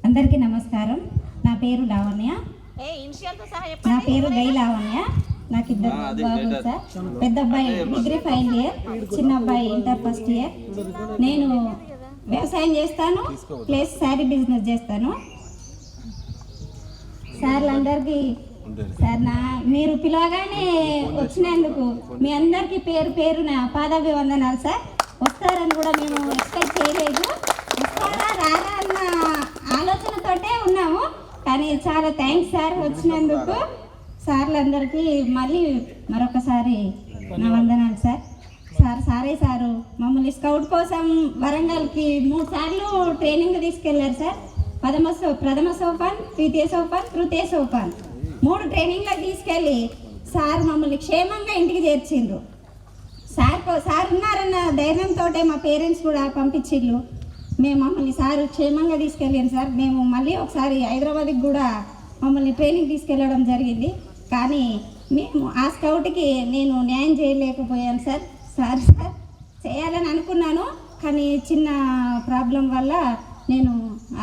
అందరికీ నమస్కారం. నా పేరు లావణ్య. నా పేరు గై లావణ్య. నాకు ఇద్దరు బాబులు సార్. పెద్ద అబ్బాయి డిగ్రీ ఫైనల్ ఇయర్, చిన్న అబ్బాయి ఇంటర్ ఫస్ట్ ఇయర్. నేను వ్యవసాయం చేస్తాను ప్లస్ శారీ బిజినెస్ చేస్తాను. సార్లందరికీ సార్ మీరు పిలవగానే వచ్చినందుకు మీ అందరికీ పేరు పేరున పాదాభివందనాలు సార్. వస్తారని కూడా మేము ఎక్స్పెక్ట్ చేయలేదు. వస్తారా రారా అన్న ఆలోచనతోటే ఉన్నాము. కానీ చాలా థ్యాంక్స్ సార్ వచ్చినందుకు. సార్లందరికీ మళ్ళీ మరొకసారి నా వందనాలు సార్. సారు మమ్మల్ని స్కౌట్ కోసం వరంగల్కి 3 సార్లు ట్రైనింగ్ తీసుకెళ్లారు సార్. ప్రథమ సోపాన్, ద్వితీయ సోపాన్, తృతీయ సోపాన్ 3 ట్రైనింగ్లకు తీసుకెళ్ళి సార్ మమ్మల్ని క్షేమంగా ఇంటికి చేర్చిండ్రు. సార్ ఉన్నారన్న ధైర్యంతో మా పేరెంట్స్ కూడా పంపించిళ్ళు. మమ్మల్ని సార్ క్షేమంగా తీసుకెళ్ళాను సార్. మేము మళ్ళీ ఒకసారి హైదరాబాద్కి కూడా మమ్మల్ని ట్రైనింగ్ తీసుకెళ్ళడం జరిగింది. కానీ మేము ఆ స్కౌట్కి నేను న్యాయం చేయలేకపోయాను సార్. సార్ చేయాలని అనుకున్నాను, కానీ చిన్న ప్రాబ్లం వల్ల నేను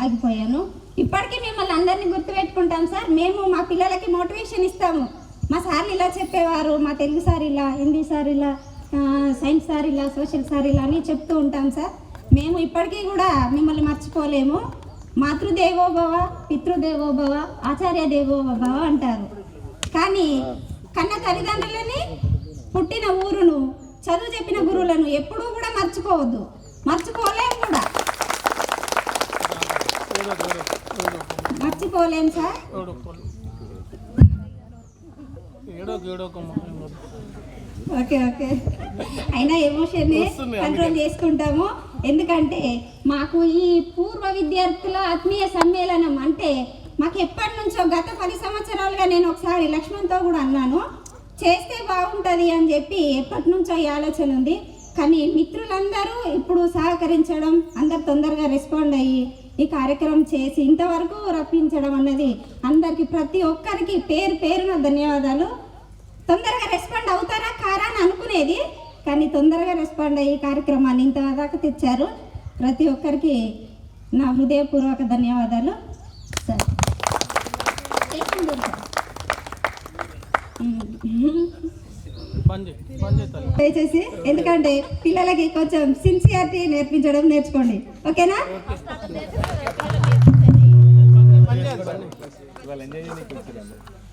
ఆగిపోయాను. ఇప్పటికీ మిమ్మల్ని అందరినీ గుర్తుపెట్టుకుంటాం సార్. మేము మా పిల్లలకి మోటివేషన్ ఇస్తాము. మా సార్లు ఇలా చెప్పేవారు, మా తెలుగు సార్ ఇలా, హిందీ సార్ ఇలా, సైన్స్ సార్ ఇలా, సోషల్ సార్ ఇలా అని చెప్తూ ఉంటాం సార్. మేము ఇప్పటికీ కూడా మిమ్మల్ని మర్చిపోలేము. మాతృదేవోభవ, పితృదేవోభవ, ఆచార్య దేవోభవ అంటారు. కానీ కన్న తల్లిదండ్రులని, పుట్టిన ఊరును, చదువు చెప్పిన గురువులను ఎప్పుడూ కూడా మర్చిపోవద్దు. మర్చిపోలేము కూడా, మర్చిపోలేము సార్. ఓకే అయినా ఎమోషన్ని కంట్రోల్ చేసుకుంటాము. ఎందుకంటే మాకు ఈ పూర్వ విద్యార్థుల ఆత్మీయ సమ్మేళనం అంటే మాకు ఎప్పటి నుంచో గత 10 సంవత్సరాలుగా నేను ఒకసారి లక్ష్మణ్తో కూడా అన్నాను, చేస్తే బాగుంటుంది అని చెప్పి ఎప్పటి నుంచో ఈ ఆలోచన ఉంది. కానీ మిత్రులందరూ ఇప్పుడు సహకరించడం, అందరు తొందరగా రెస్పాండ్ అయ్యి ఈ కార్యక్రమం చేసి ఇంతవరకు రప్పించడం అన్నది అందరికీ ప్రతి ఒక్కరికి పేరు పేరున ధన్యవాదాలు. తొందరగా రెస్పాండ్ అవుతారా కారా అని అనుకునేది, కానీ తొందరగా రెస్పాండ్ అయ్యి కార్యక్రమాన్ని ఇంతదాకా తెచ్చారు. ప్రతి ఒక్కరికి నా హృదయపూర్వక ధన్యవాదాలు సార్. దయచేసి ఎందుకంటే పిల్లలకి కొంచెం సిన్సియారిటీ నేర్చుకోండి. ఓకేనా?